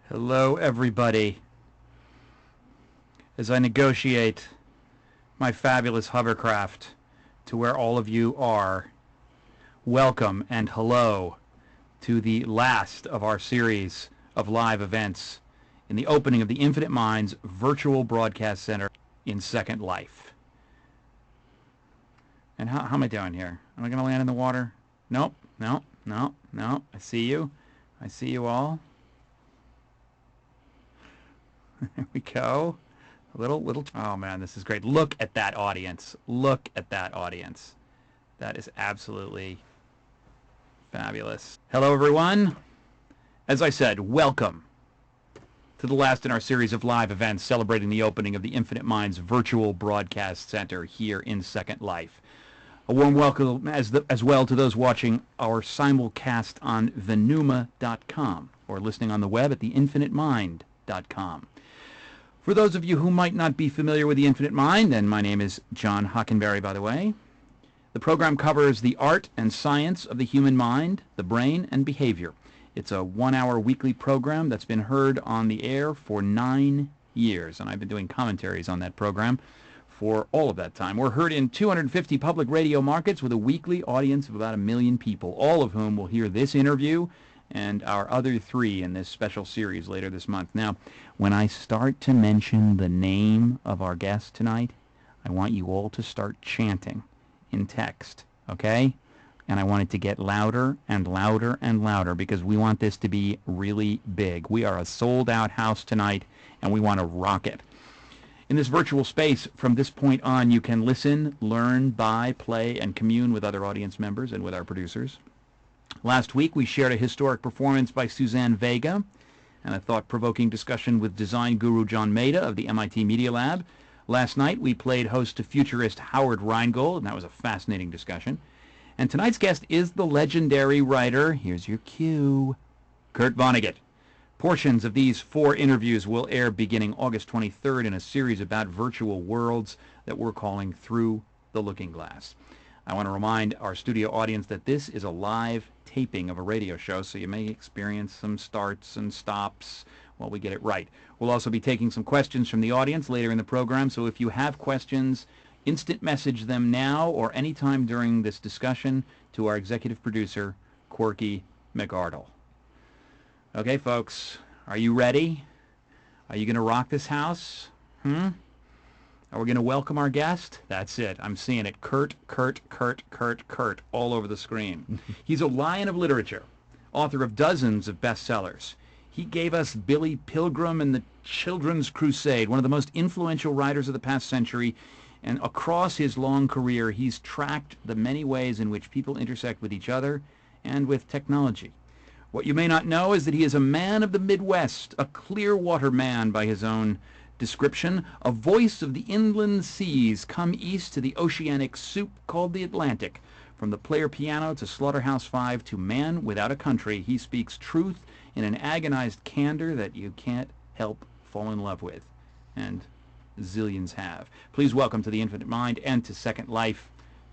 Hello, everybody. As I negotiate my fabulous hovercraft to where all of you are, welcome and hello to the last of our series of live events in the opening of the Infinite Minds Virtual Broadcast Center in Second Life. And how am I doing here? Am I going to land in the water? Nope, no. I see you. I see you all. There we go. Little. Oh man, this is great. Look at that audience. Look at that audience. That is absolutely fabulous. Hello, everyone. As I said, welcome to the last in our series of live events celebrating the opening of the Infinite Minds Virtual Broadcast Center here in Second Life. A warm welcome as well to those watching our simulcast on venuma.com or listening on the web at theinfinitemind.com. For those of you who might not be familiar with the Infinite Mind, and my name is John Hockenberry, by the way, the program covers the art and science of the human mind, the brain, and behavior. It's a 1-hour weekly program that's been heard on the air for 9 years, and I've been doing commentaries on that program for all of that time. We're heard in 250 public radio markets with a weekly audience of about 1 million people, all of whom will hear this interview and our other 3 in this special series later this month. Now, when I start to mention the name of our guest tonight, I want you all to start chanting in text, okay? And I want it to get louder and louder and louder because we want this to be really big. We are a sold-out house tonight, and we want to rock it. In this virtual space, from this point on, you can listen, learn, buy, play, and commune with other audience members and with our producers. Last week, we shared a historic performance by Suzanne Vega and a thought-provoking discussion with design guru John Maeda of the MIT Media Lab. Last night, we played host to futurist Howard Rheingold, and that was a fascinating discussion. And tonight's guest is the legendary writer, here's your cue, Kurt Vonnegut. Portions of these 4 interviews will air beginning August 23rd in a series about virtual worlds that we're calling Through the Looking Glass. I want to remind our studio audience that this is a live taping of a radio show, so you may experience some starts and stops while we get it right. We'll also be taking some questions from the audience later in the program, so if you have questions, instant message them now or anytime during this discussion to our executive producer, Corky McArdle. Okay, folks, are you ready? Are you going to rock this house? Are we going to welcome our guest? That's it. I'm seeing it. Kurt, all over the screen. He's a lion of literature, author of dozens of bestsellers. He gave us Billy Pilgrim and the Children's Crusade, one of the most influential writers of the past century. And across his long career, he's tracked the many ways in which people intersect with each other and with technology. What you may not know is that he is a man of the Midwest, a Clearwater man by his own description, a voice of the inland seas come east to the oceanic soup called the Atlantic. From the Player Piano to Slaughterhouse-Five to Man Without a Country, he speaks truth in an agonized candor that you can't help fall in love with. And zillions have. Please welcome to the Infinite Mind and to Second Life,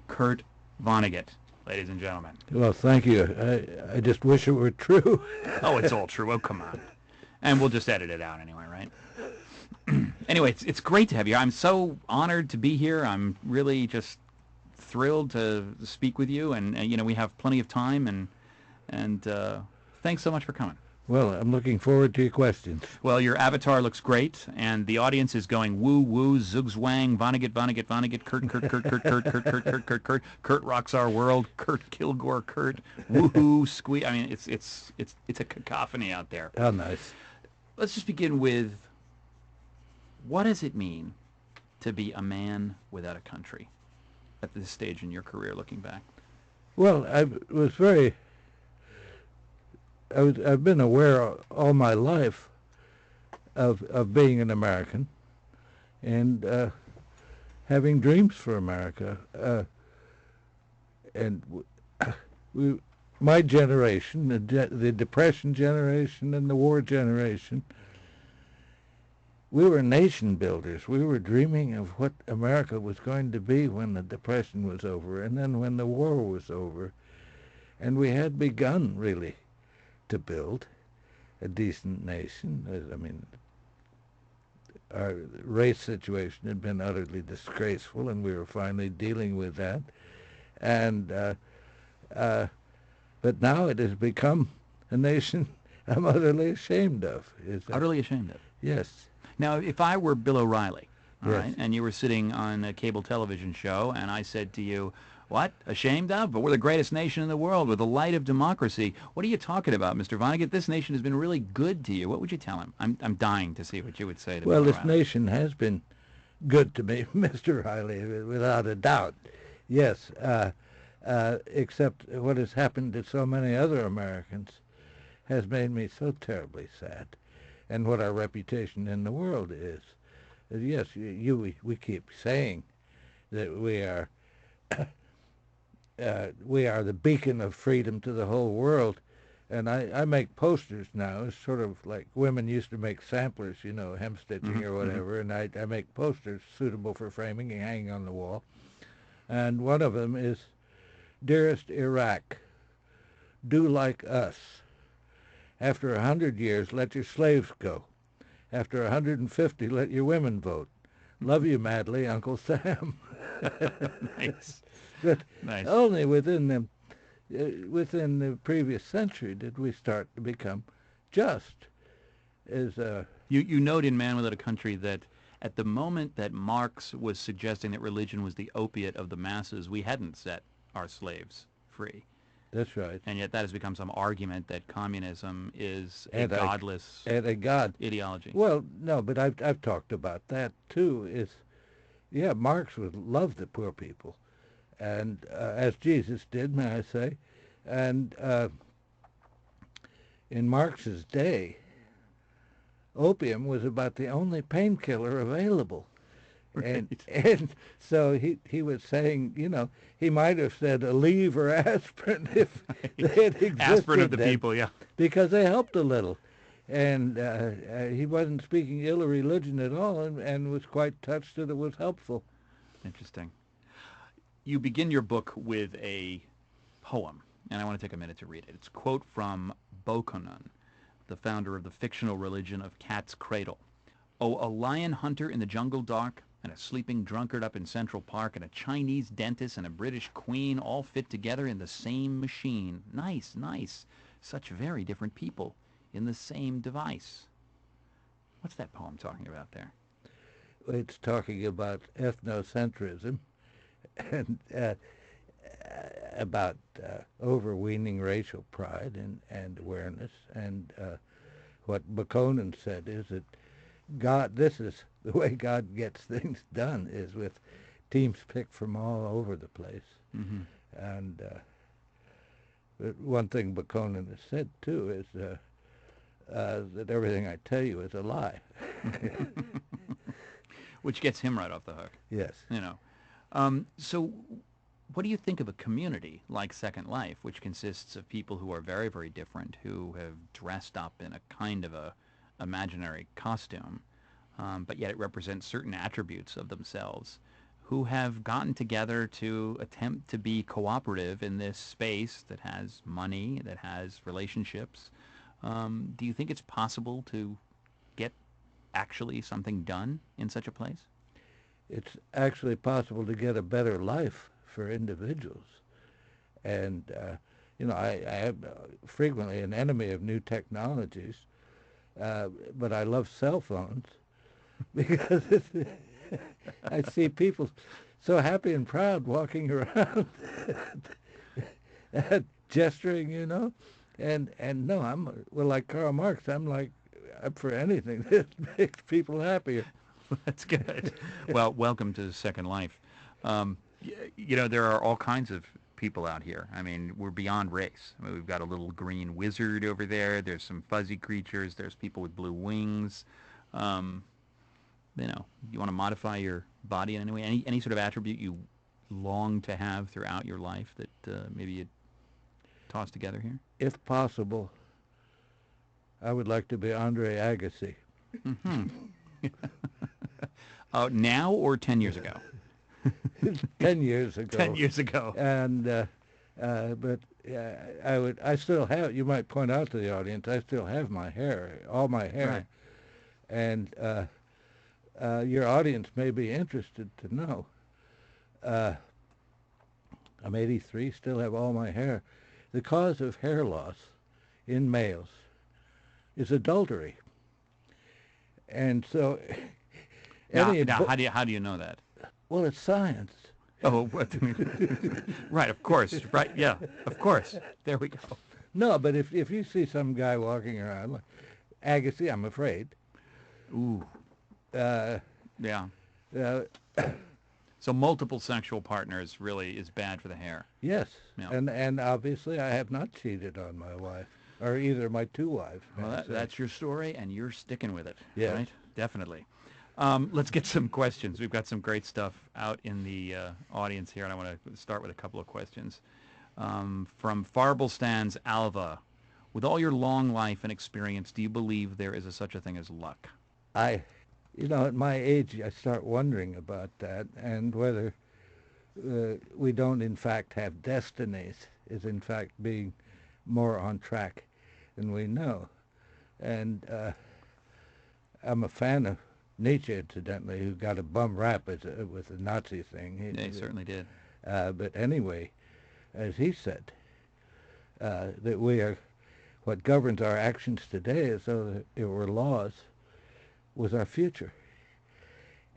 Kurt Vonnegut. Ladies and gentlemen. Well, thank you. I just wish it were true. Oh, it's all true. Oh, come on. And we'll just edit it out anyway, right? Anyway, it's great to have you. I'm so honored to be here. I'm really just thrilled to speak with you. And you know, we have plenty of time. And thanks so much for coming. Well, I'm looking forward to your questions. Well, your avatar looks great, and the audience is going woo woo, zugzwang, Vonnegut, Kurt rocks our world, Kurt Kilgore, Kurt woohoo, squeak. I mean, it's a cacophony out there. How nice. Let's just begin with, what does it mean to be a man without a country at this stage in your career, looking back? Well, I've been aware all my life of being an American and having dreams for America. My generation, the Depression generation and the war generation, we were nation builders. We were dreaming of what America was going to be when the Depression was over and then when the war was over. And we had begun, really, to build. a decent nation. I mean, our race situation had been utterly disgraceful, and we were finally dealing with that. And uh, but now it has become a nation I'm utterly ashamed of. Utterly ashamed of. Yes, Now, if I were Bill O'Reilly, all yes. right, and you were sitting on a cable television show, and I said to you, "What? Ashamed of? But we're the greatest nation in the world. We're the light of democracy. What are you talking about, Mr. Vonnegut? This nation has been really good to you." What would you tell him? I'm dying to see what you would say to Well, Bill this O'Reilly. nation has been good to me, Mr. Riley, without a doubt. Yes, except what has happened to so many other Americans has made me so terribly sad, and what our reputation in the world is. Yes, we keep saying that we are the beacon of freedom to the whole world, and I make posters now. It's sort of like women used to make samplers, hemstitching or whatever, and I make posters suitable for framing and hanging on the wall. And one of them is, "Dearest Iraq, do like us. After 100 years, let your slaves go. After 150, let your women vote. Love you madly, Uncle Sam." Nice. But Nice. only within the previous century did we start to become just. As You note in Man Without a Country that at the moment that Marx was suggesting that religion was the opiate of the masses, we hadn't set our slaves free. That's right. And yet that has become some argument that communism is a And godless and a God. ideology. Well, no, but I've talked about that too. Yeah, Marx would love the poor people, and as Jesus did, may I say, and in Marx's day, opium was about the only painkiller available. And Right. and so he was saying, he might have said Aleve or aspirin if they had existed Aspirin of the then, people, yeah. because they helped a little. And he wasn't speaking ill of religion at all, and was quite touched that it was helpful. Interesting. You begin your book with a poem, and I want to take a minute to read it. It's a quote from Bokonon, the founder of the fictional religion of Cat's Cradle. "Oh, a lion hunter in the jungle dark, and a sleeping drunkard up in Central Park, and a Chinese dentist and a British queen all fit together in the same machine. Nice, nice. Such very different people in the same device." What's that poem talking about there? It's talking about ethnocentrism and about overweening racial pride and awareness. And what Bakonin said is that this is the way God gets things done, is with teams picked from all over the place. Mm-hmm. And but one thing Bakonin has said too is that everything I tell you is a lie. Which gets him right off the hook. Yes. So what do you think of a community like Second Life, which consists of people who are very, very different, who have dressed up in a kind of a imaginary costume, but yet it represents certain attributes of themselves, who have gotten together to attempt to be cooperative in this space that has money, that has relationships? Do you think it's possible to get actually something done in such a place? It's actually possible to get a better life for individuals. And, I am frequently an enemy of new technologies, but I love cell phones because I see people so happy and proud walking around gesturing, and no, like Karl Marx, I'm for anything that makes people happier. That's good. Well, welcome to Second Life. There are all kinds of people out here. I mean, we're beyond race. I mean, we've got a little green wizard over there. There's some fuzzy creatures. There's people with blue wings. You want to modify your body in any way? Any sort of attribute you long to have throughout your life that maybe you'd toss together here? If possible, I would like to be Andre Agassi. Mm-hmm. Now or 10 years ago? 10 years ago. 10 years ago. And But I still have, you might point out to the audience, I still have my hair, all my hair. Right. And your audience may be interested to know. Uh, I'm 83, still have all my hair. The cause of hair loss in males is adultery. And so, Now, how do you know that? well, it's science. Oh, what? Right, of course. Right, yeah, of course. There we go. No, but if you see some guy walking around like Agassi, I'm afraid. Ooh, Uh, yeah. uh, So multiple sexual partners really is bad for the hair. yes, Yeah. and obviously I have not cheated on my wife, or either my two wives. Well, that's your story, and you're sticking with it, Yes. right? Definitely. Let's get some questions. We've got some great stuff out in the audience here, and I want to start with a couple of questions. From Farblestan's Alva, with all your long life and experience, do you believe there is such a thing as luck? I, at my age, I start wondering about that, and whether we don't in fact have destinies, is in fact being more on track than we know. And I'm a fan of Nietzsche, incidentally, who got a bum rap with the Nazi thing. They certainly did. But anyway, as he said, that we are, what governs our actions today, as though it were laws, was our future.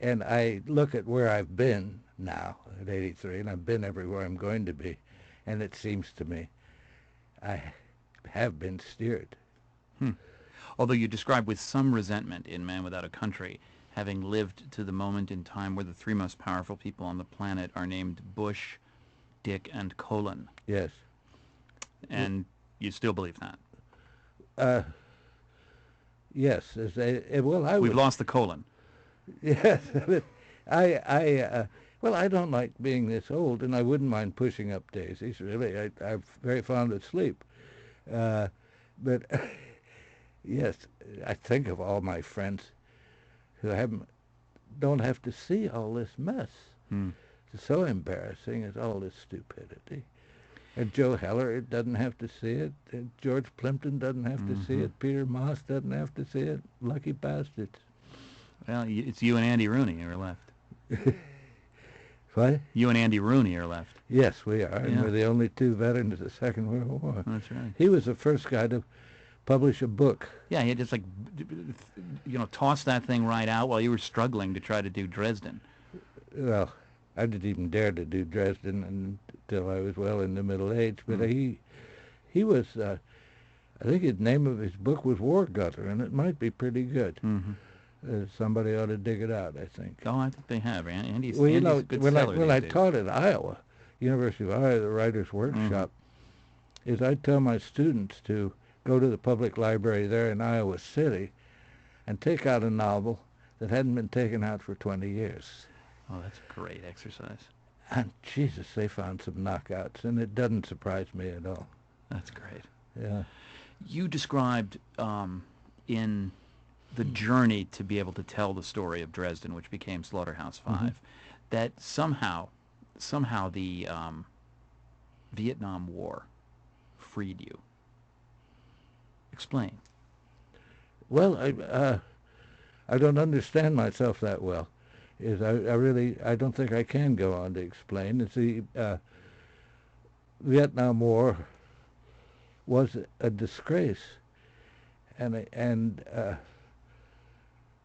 And I look at where I've been now at 83, and I've been everywhere I'm going to be, and it seems to me I have been steered. Although you describe with some resentment in Man Without a Country, having lived to the moment in time where the three most powerful people on the planet are named Bush, Dick, and Colin. Yes. And you still believe that? Yes. Well, I We've would. lost the colon. Yes. Well, I don't like being this old, and I wouldn't mind pushing up daisies, really. I'm very fond of sleep. But yes, I think of all my friends who don't have to see all this mess. It's so embarrassing. It's all this stupidity. And Joe Heller doesn't have to see it. And George Plimpton doesn't have to see it. Peter Moss doesn't have to see it. Lucky bastards. Well, it's you and Andy Rooney who are left. What? You and Andy Rooney are left. Yes, we are. And Yeah. we're the only two veterans of the Second World War. That's right. He was the first guy to publish a book. Yeah, he just tossed that thing right out while you were struggling to try to do Dresden. Well, I didn't even dare to do Dresden until I was well in the middle age. But he was, I think the name of his book was War Gutter, and it might be pretty good. Somebody ought to dig it out, I think. Oh, I think they have. Andy's, Well, Andy's a good when seller I these days. taught at Iowa, University of Iowa, the Writers' Workshop, is I'd tell my students to go to the public library there in Iowa City and take out a novel that hadn't been taken out for 20 years. Oh, that's a great exercise. And Jesus, they found some knockouts, and it doesn't surprise me at all. That's great. Yeah. You described in the journey to be able to tell the story of Dresden, which became Slaughterhouse-Five, that somehow the Vietnam War freed you. Explain. Well, I don't understand myself that well. I don't think I can go on to explain. It's the Vietnam War was a disgrace, and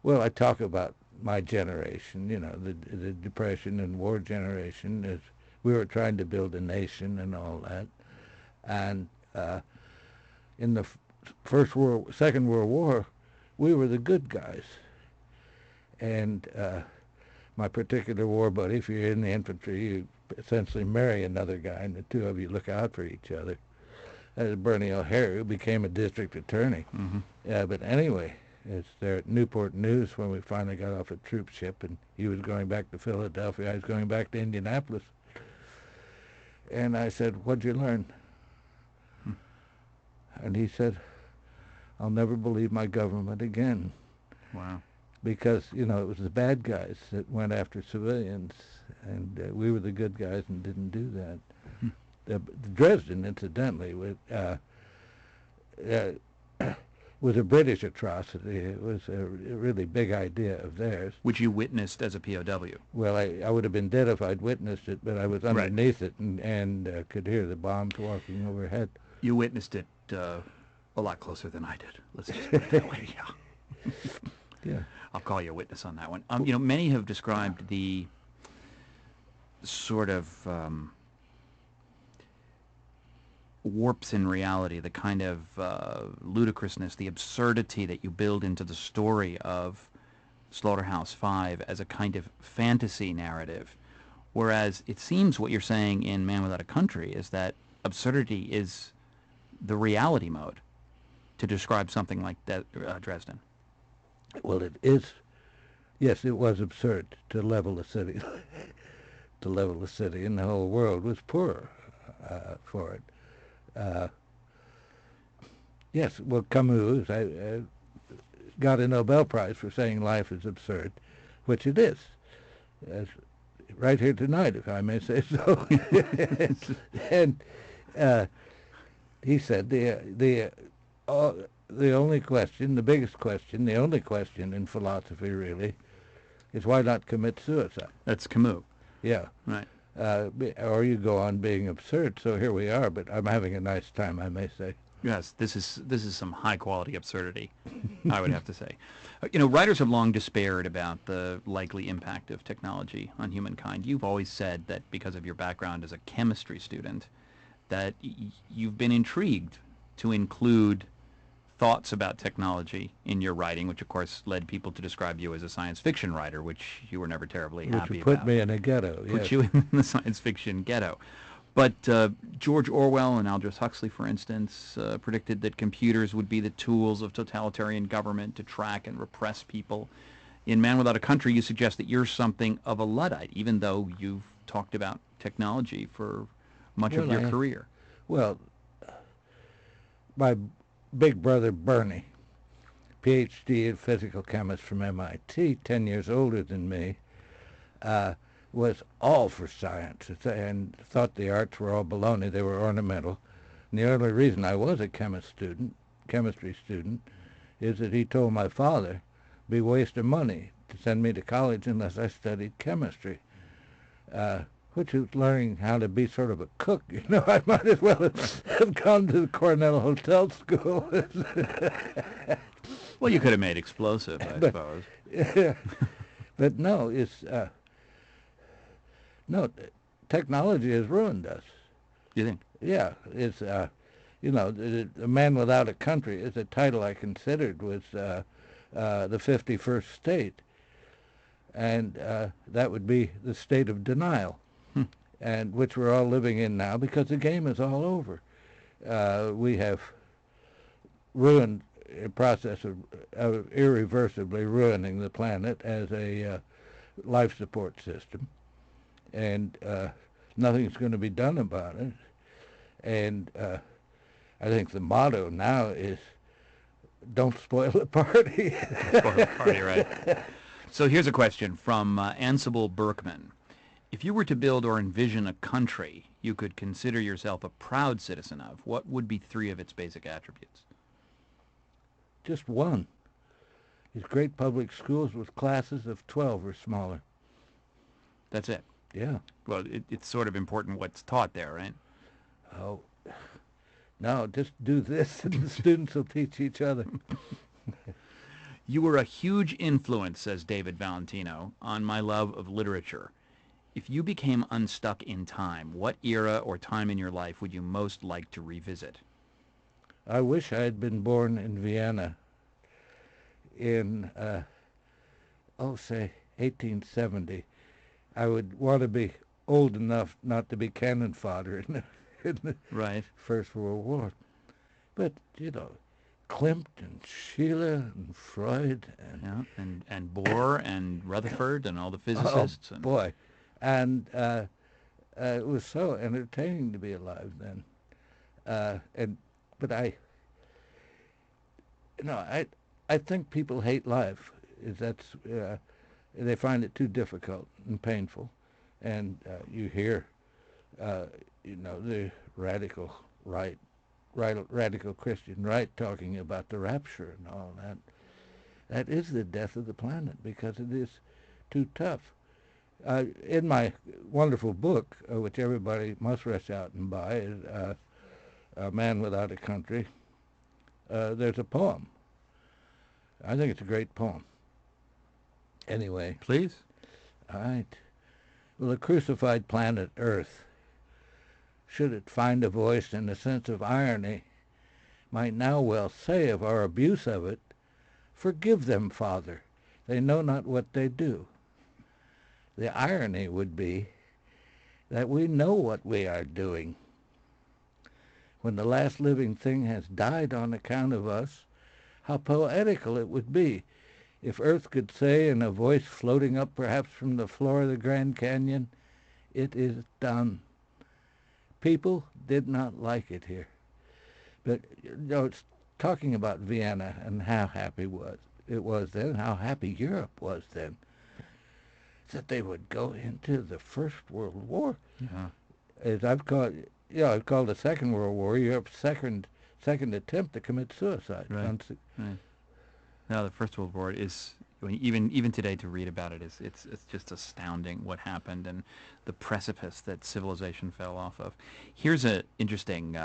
well, I talk about my generation, the Depression and War generation, as we were trying to build a nation and all that, and in the Second World War, we were the good guys, and my particular war buddy, if you're in the infantry, you essentially marry another guy, and the two of you look out for each other. That is Bernie O'Hare, who became a district attorney. But anyway, it's there at Newport News when we finally got off a troop ship, and he was going back to Philadelphia. I was going back to Indianapolis. And I said, "What'd you learn?" And he said, "I'll never believe my government again." Wow. Because, it was the bad guys that went after civilians, and we were the good guys and didn't do that. Dresden, incidentally, uh, was a British atrocity. It was a really big idea of theirs. Which you witnessed as a POW. Well, I would have been dead if I'd witnessed it, but I was Right. underneath it and could hear the bombs walking overhead. You witnessed it a lot closer than I did. Let's just put it that way. Yeah. Yeah. I'll call you a witness on that one. Many have described the sort of warps in reality, the kind of ludicrousness, the absurdity that you build into the story of Slaughterhouse-Five as a kind of fantasy narrative. Whereas it seems what you're saying in Man Without a Country is that absurdity is the reality mode to describe something like that, Dresden. Well, it is. Yes, it was absurd to level a city, and the whole world was poor for it. Yes, well, Camus got a Nobel Prize for saying life is absurd, which it is. As right here tonight, if I may say so. And he said the only question, the biggest question, the only question in philosophy really, is why not commit suicide? That's Camus. Yeah. Right. Or you go on being absurd. So here we are, but I'm having a nice time, I may say. Yes, this is some high quality absurdity, I would have to say. Writers have long despaired about the likely impact of technology on humankind. You've always said that because of your background as a chemistry student, that you've been intrigued to include thoughts about technology in your writing, which of course led people to describe you as a science fiction writer, which you were never terribly happy about. Which put me in a ghetto, yes. Put you in the science fiction ghetto. But George Orwell and Aldous Huxley, for instance, predicted that computers would be the tools of totalitarian government to track and repress people. In Man Without a Country, you suggest that you're something of a Luddite, even though you've talked about technology for much of your career. Well, my big brother Bernie, PhD and physical chemist from MIT, 10 years older than me, was all for science and thought the arts were all baloney. They were ornamental. And the only reason I was a chemistry student, is that he told my father it'd be a waste of money to send me to college unless I studied chemistry, which was learning how to be sort of a cook. I might as well have gone to the Cornell Hotel School. Well, you could have made explosive, I suppose. But no, technology has ruined us. You think? Yeah, it's A Man Without a Country is a title I considered was the 51st state, and that would be the state of denial, and which we're all living in now because the game is all over. We have ruined a process of irreversibly ruining the planet as a life support system, and nothing's going to be done about it. And I think the motto now is, don't spoil the party. Spoil the party, right. So here's a question from Ansible Berkman. If you were to build or envision a country you could consider yourself a proud citizen of, what would be 3 of its basic attributes? Just one. These great public schools with classes of 12 or smaller. That's it? Yeah. Well, it's sort of important what's taught there, right? Oh, no, just do this and the students will teach each other. You were a huge influence, says David Valentino, on my love of literature. If you became unstuck in time, what era or time in your life would you most like to revisit? I wish I had been born in Vienna in, say, 1870. I would want to be old enough not to be cannon fodder in the right. First World War. But, Klimt and Scheele and Freud and Bohr and Rutherford and all the physicists. Oh, boy. And it was so entertaining to be alive then. But I think people hate life. They find it too difficult and painful. And you hear uh, the radical right, radical Christian right talking about the rapture and all that. That is the death of the planet because it is too tough. In my wonderful book, which everybody must rush out and buy, is A Man Without a Country, there's a poem. I think it's a great poem. Anyway, Please. all right. Well, the crucified planet Earth, should it find a voice and a sense of irony, might now well say of our abuse of it, "Forgive them, Father, they know not what they do." The irony would be that we know what we are doing. When the last living thing has died on account of us, how poetical it would be if Earth could say in a voice floating up perhaps from the floor of the Grand Canyon, "It is done." People did not like it here. But, it's talking about Vienna and how happy it was then, how happy Europe was then, that they would go into the First World War. Yeah. As I've called the Second World War, Europe's second attempt to commit suicide. Right. Right. Now, the First World War is, even today, to read about it it's just astounding what happened and the precipice that civilization fell off of. Here's an interesting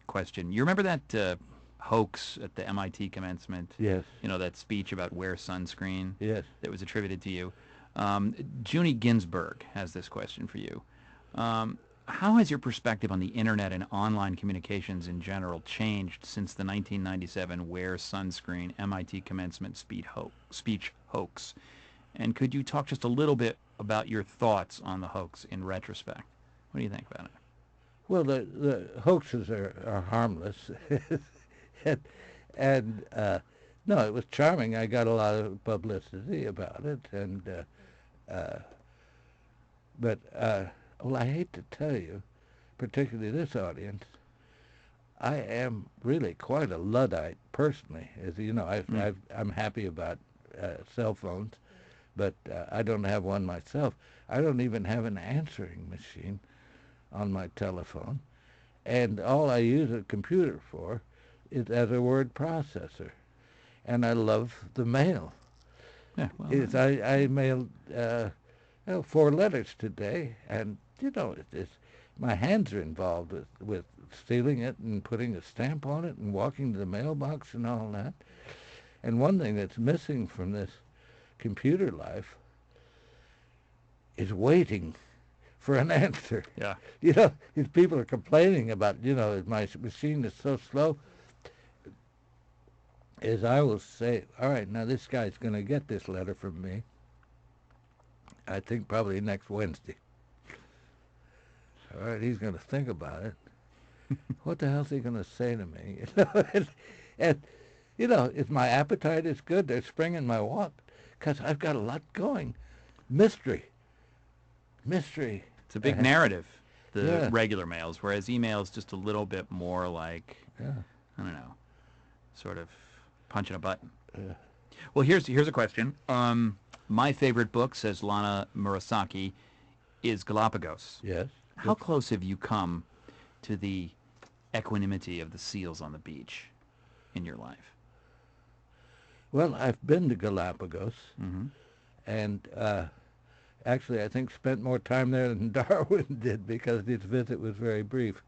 question. You remember that hoax at the MIT commencement? Yes. That speech about wear sunscreen? Yes. That was attributed to you. Junie Ginsburg has this question for you. How has your perspective on the internet and online communications in general changed since the 1997 Wear Sunscreen MIT commencement speech hoax? And could you talk just a little bit about your thoughts on the hoax in retrospect? What do you think about it? Well, the hoaxes are harmless. and no, it was charming. I got a lot of publicity about it, but well, I hate to tell you, particularly this audience, I am really quite a Luddite personally. As you know, I'm happy about cell phones, but I don't have one myself. I don't even have an answering machine on my telephone, and all I use a computer for is as a word processor, and I love the mail. Yeah, well, I mailed 4 letters today, and my hands are involved with sealing it and putting a stamp on it and walking to the mailbox and all that. And one thing that's missing from this computer life is waiting for an answer. yeah. If people are complaining about, my machine is so slow, is I will say, all right, now this guy's going to get this letter from me, I think probably next Wednesday. All right, he's going to think about it. What the hell's he going to say to me? And if my appetite is good, there's spring in my walk, because I've got a lot going. Mystery. It's a big narrative, the Yeah. regular mails, whereas email's just a little bit more like, Yeah. I don't know, sort of punching a button. Yeah. Well, here's a question. My favorite book, says Lana Murasaki, is Galapagos. Yes. How close have you come to the equanimity of the seals on the beach in your life? Well, I've been to Galapagos, Mm-hmm. and actually I think spent more time there than Darwin did because his visit was very brief.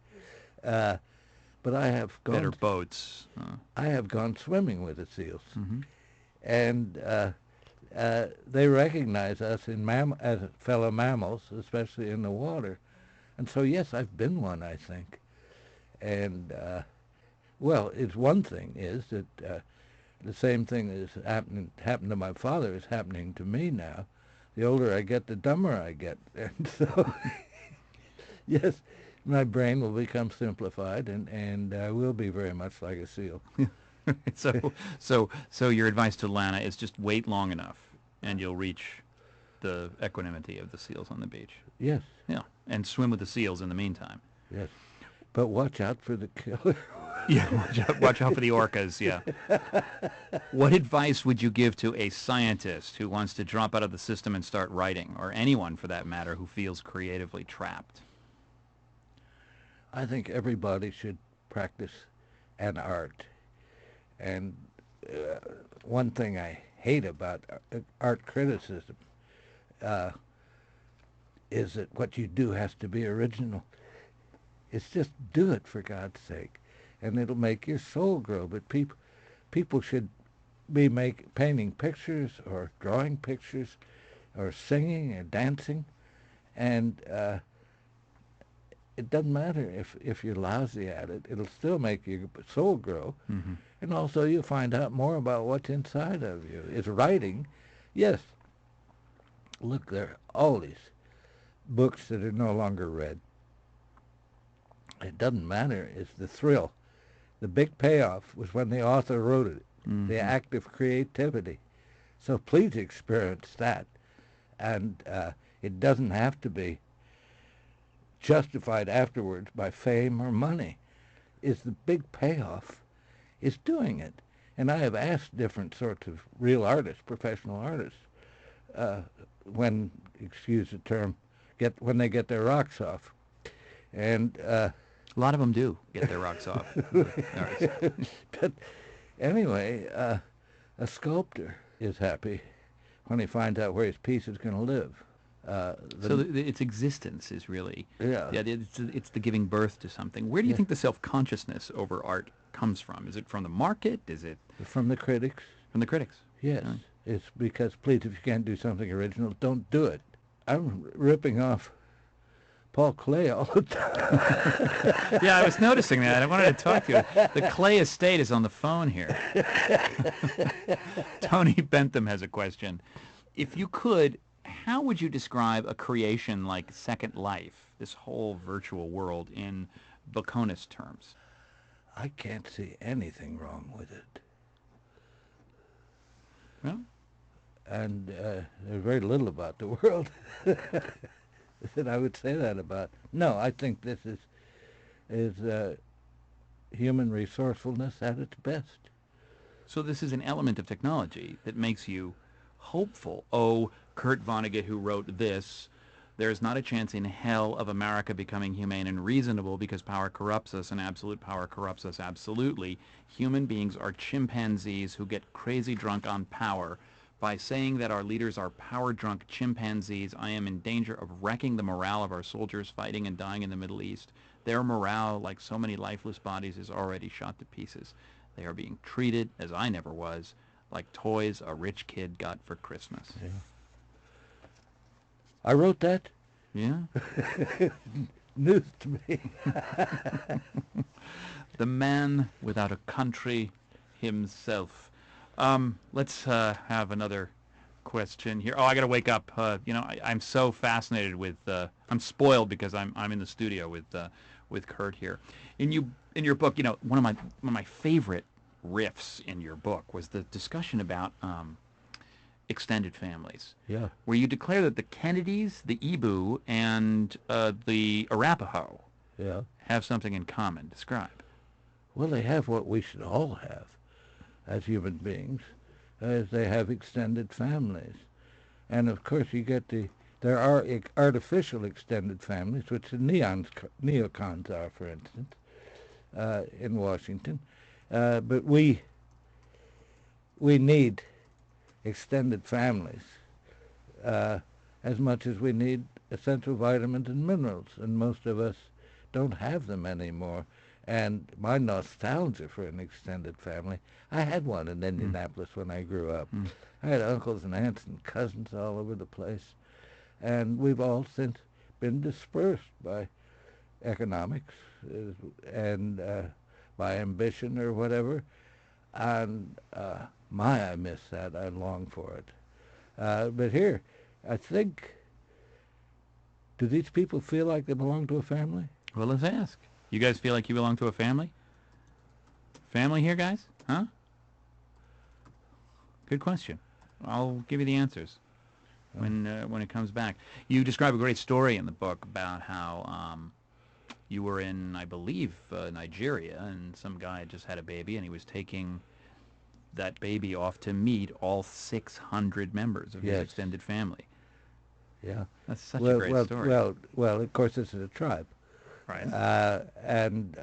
But I have gone. Better boats. I have gone swimming with the seals, Mm-hmm. and they recognize us as fellow mammals, especially in the water. And so, yes, I've been one, I think. And, well, it's one thing is that the same thing that happened to my father is happening to me now. The older I get, the dumber I get. And so, yes, my brain will become simplified, and I will be very much like a seal. So your advice to Lana is just wait long enough, and you'll reach the equanimity of the seals on the beach. Yes, Yeah, and swim with the seals in the meantime. yes. But watch out for the killer. Yeah, watch out for the orcas, yeah. What advice would you give to a scientist who wants to drop out of the system and start writing, or anyone for that matter who feels creatively trapped? I think everybody should practice an art. And uh, one thing I hate about art criticism uh, is that what you do has to be original. It's just do it for God's sake, and it'll make your soul grow. But people should be painting pictures or drawing pictures or singing or dancing, and it doesn't matter if you're lousy at it. It'll still make your soul grow, Mm-hmm. and also you'll find out more about what's inside of you. It's writing, yes. Look, there are all these books that are no longer read. It doesn't matter. It's the thrill. The big payoff was when the author wrote it, Mm-hmm. the act of creativity. So please experience that. And it doesn't have to be justified afterwards by fame or money. Is the big payoff is doing it. And I have asked different sorts of real artists, professional artists, when, excuse the term, when they get their rocks off. And a lot of them do get their rocks off. but anyway, a sculptor is happy when he finds out where his piece is going to live. So its existence is really, Yeah. It's the giving birth to something. Where do you think the self-consciousness over art comes from? Is it from the market? Is it From the critics? from the critics? Yes. Really? It's because, please, if you can't do something original, don't do it. I'm ripping off Paul Klee all the time. Yeah, I was noticing that. I wanted to talk to you. The Klee estate is on the phone here. Tony Bentham has a question. If you could, how would you describe a creation like Second Life, this whole virtual world, in Baconist terms? I can't see anything wrong with it. Well, And there's very little about the world that I would say that about. No, I think this is human resourcefulness at its best. so this is an element of technology that makes you hopeful. Oh, Kurt Vonnegut, who wrote this, there's not a chance in hell of America becoming humane and reasonable because power corrupts us, and absolute power corrupts us absolutely. Human beings are chimpanzees who get crazy drunk on power. By saying that our leaders are power-drunk chimpanzees, I am in danger of wrecking the morale of our soldiers fighting and dying in the Middle East. Their morale, like so many lifeless bodies, is already shot to pieces. They are being treated, as I never was, like toys a rich kid got for Christmas. Yeah. I wrote that. Yeah? News to me. The man without a country himself. Let's have another question here. Oh, I got to wake up. I'm so fascinated with. I'm spoiled because I'm in the studio with Kurt here. In your book, one of my favorite riffs in your book was the discussion about extended families. Yeah. Where you declare that the Kennedys, the Ibu, and the Arapaho Yeah. have something in common. Describe. Well, they have what we should all have as human beings, as they have extended families. And of course there are artificial extended families, which the neocons are, for instance, in Washington. But we need extended families as much as we need essential vitamins and minerals, and most of us don't have them anymore. And my nostalgia for an extended family, I had one in Indianapolis when I grew up. I had uncles and aunts and cousins all over the place. And we've all since been dispersed by economics and by ambition or whatever. And I miss that. I long for it. But here, I think, do these people feel like they belong to a family? Well, let's ask. You guys feel like you belong to a family? Family here, guys? Huh? Good question. I'll give you the answers when it comes back. You describe a great story in the book about how you were in, I believe, Nigeria, and some guy had just had a baby, and he was taking that baby off to meet all 600 members of his extended family. Yeah. That's such a great story. Well, of course, this is a tribe. Right. And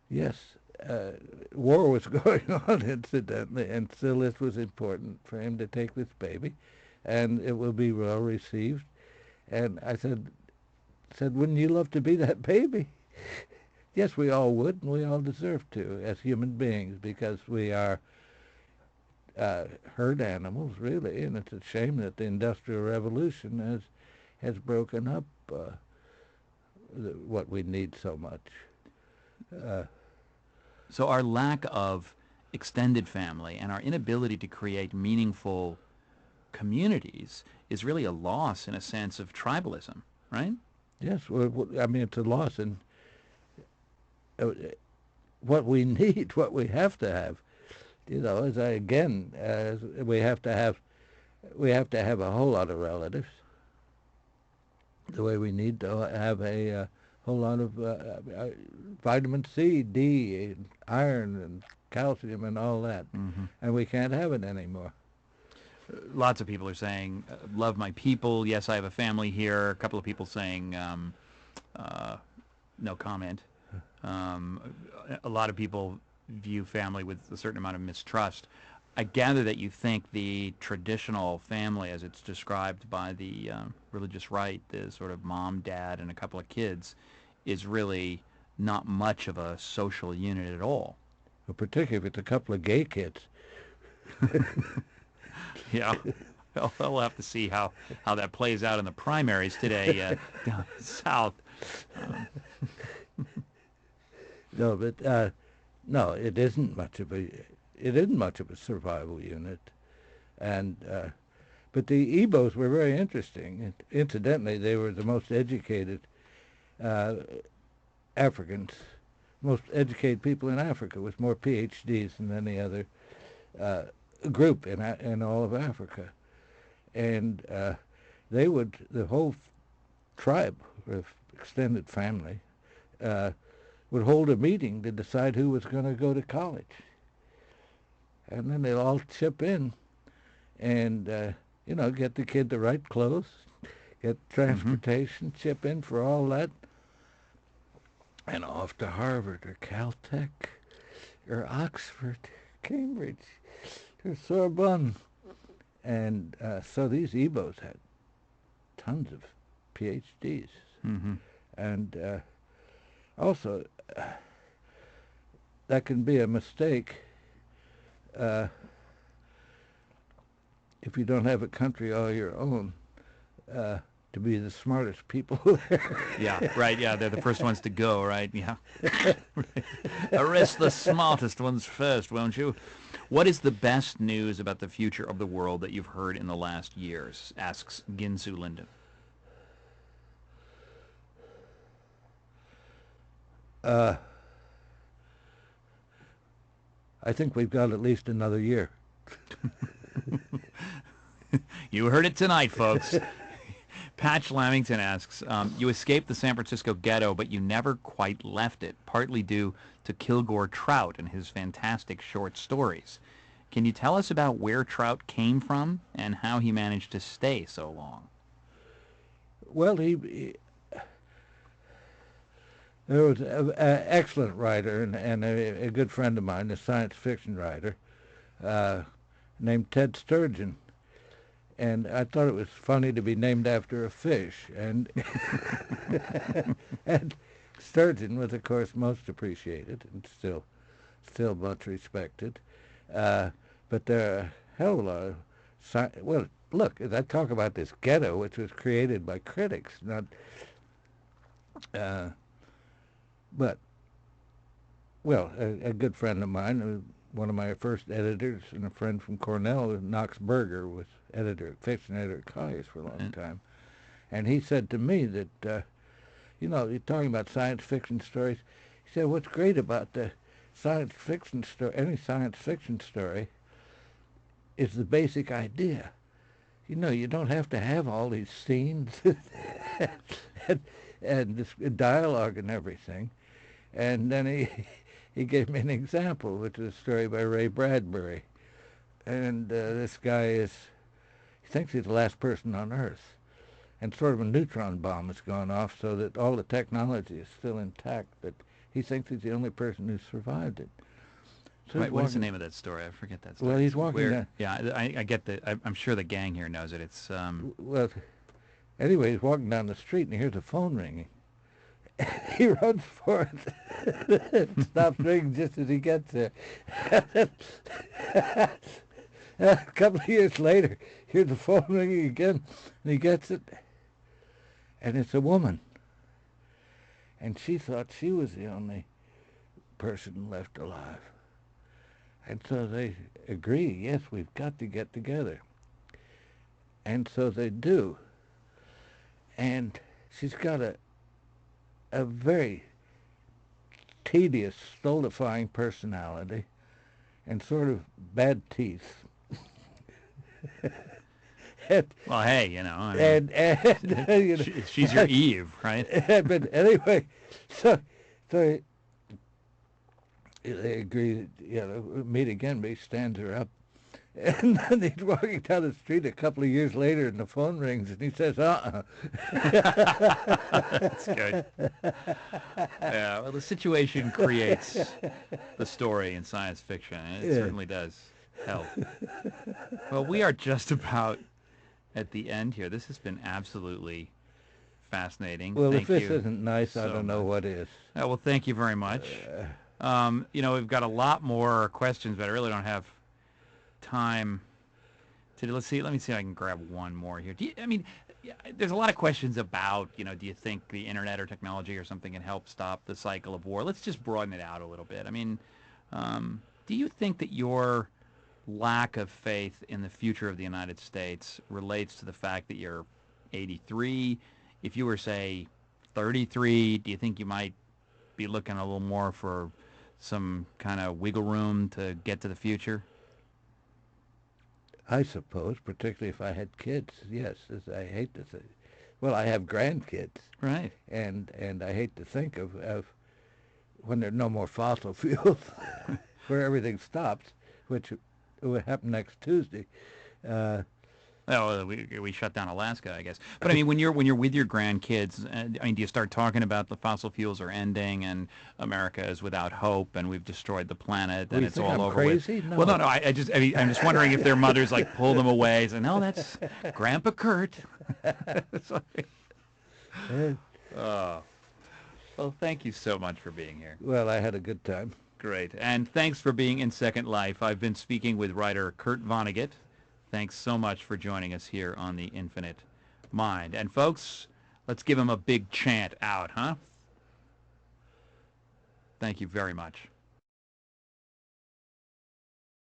yes, war was going on, incidentally, and still this was important for him to take this baby, and it will be well received. And I said, wouldn't you love to be that baby? Yes, we all would, and we all deserve to as human beings, because we are herd animals, really, and it's a shame that the Industrial Revolution has broken up what we need so much. So our lack of extended family and our inability to create meaningful communities is really a loss in a sense of tribalism, right? Yes, well, I mean, it's a loss, and uh, what we need, what we have to have, we have to have a whole lot of relatives, the way we need to have a whole lot of vitamin C, D, and iron, and calcium, and all that, and we can't have it anymore. Lots of people are saying, love my people. Yes, I have a family here. A couple of people saying, no comment. A lot of people view family with a certain amount of mistrust. I gather that you think the traditional family, as it's described by the religious right, the sort of mom, dad, and a couple of kids, is really not much of a social unit at all. Well, particularly if it's a couple of gay kids. Yeah. Well, we'll have to see how that plays out in the primaries today down south. No, but no, it isn't much of a survival unit, and but the Igbos were very interesting. Incidentally, they were the most educated Africans, most educated people in Africa, with more PhDs than any other group in all of Africa, and the whole tribe, or extended family, would hold a meeting to decide who was going to go to college, and then they'd all chip in, and get the kid the right clothes, get transportation, chip in for all that, and off to Harvard or Caltech or Oxford, Cambridge, or Sorbonne. And so these Igbos had tons of PhDs. And also, that can be a mistake if you don't have a country all your own, to be the smartest people there. Yeah, right. Yeah, they're the first ones to go, right? Yeah. Arrest the smartest ones first, won't you? What is the best news about the future of the world that you've heard in the last years? Asks Ginsu Linden. I think we've got at least another year. You heard it tonight, folks. Patch Lamington asks, you escaped the San Francisco ghetto, but you never quite left it, partly due to Kilgore Trout and his fantastic short stories. Can you tell us about where Trout came from and how he managed to stay so long? Well, there was an excellent writer and a good friend of mine, a science fiction writer, named Ted Sturgeon. And I thought it was funny to be named after a fish. And, and sturgeon was, of course, most appreciated and still much respected. But there are a hell of a lot of well, look, I talk about this ghetto, which was created by critics, not. But, well, a good friend of mine, one of my first editors and a friend from Cornell, Knox Berger, was fiction editor at Collier's for a long time. And he said to me that, you're talking about science fiction stories. He said, what's great about the science fiction story, any science fiction story, is the basic idea. You don't have to have all these scenes and this dialogue and everything. And then he gave me an example, which is a story by Ray Bradbury. And this guy he thinks he's the last person on Earth. and sort of a neutron bomb has gone off so that all the technology is still intact, but he thinks he's the only person who survived it. So Right, what is the name of that story? I forget that story. Well, he's walking down. Yeah, I get I'm sure the gang here knows it. It's Well, anyway, he's walking down the street and he hears a phone ringing. He runs for it. It stops ringing just as he gets there. A couple of years later, hears the phone ringing again, and he gets it, and it's a woman. And she thought she was the only person left alive. And so they agree, yes, we've got to get together. And so they do. And she's got a very tedious, stultifying personality and sort of bad teeth. Well, hey, you know, I mean, you know, she's your Eve, right? But anyway, so they agree, meet again, but he stands her up. And then he's walking down the street a couple of years later, and the phone rings, and he says, That's good. Yeah, well, the situation creates the story in science fiction, and it certainly does help. Well, we are just about at the end here. This has been absolutely fascinating. Well, Thank if this you isn't nice, so I don't know much. what is. Well, thank you very much. We've got a lot more questions, but I really don't have time to do. Let me see if I can grab one more here. There's a lot of questions about, do you think the internet or technology or something can help stop the cycle of war? Let's just broaden it out a little bit. I mean, do you think that your lack of faith in the future of the United States relates to the fact that you're 83? If you were, say, 33, do you think you might be looking a little more for some kind of wiggle room to get to the future? I suppose, particularly if I had kids, yes. As I hate to say, well, I have grandkids, Right. and I hate to think of when there are no more fossil fuels, where everything stops, which will happen next Tuesday. Well, we shut down Alaska, I guess. But I mean, when you're with your grandkids, do you start talking about the fossil fuels are ending and America is without hope and we've destroyed the planet and You it's think all I'm over crazy? with? No. Well, no. I'm just wondering if their mothers like pull them away and say, "No, that's Grandpa Kurt." Well, thank you so much for being here. Well, I had a good time. Great. And thanks for being in Second Life. I've been speaking with writer Kurt Vonnegut. Thanks so much for joining us here on The Infinite Mind. And folks, let's give him a big chant out, huh? Thank you very much.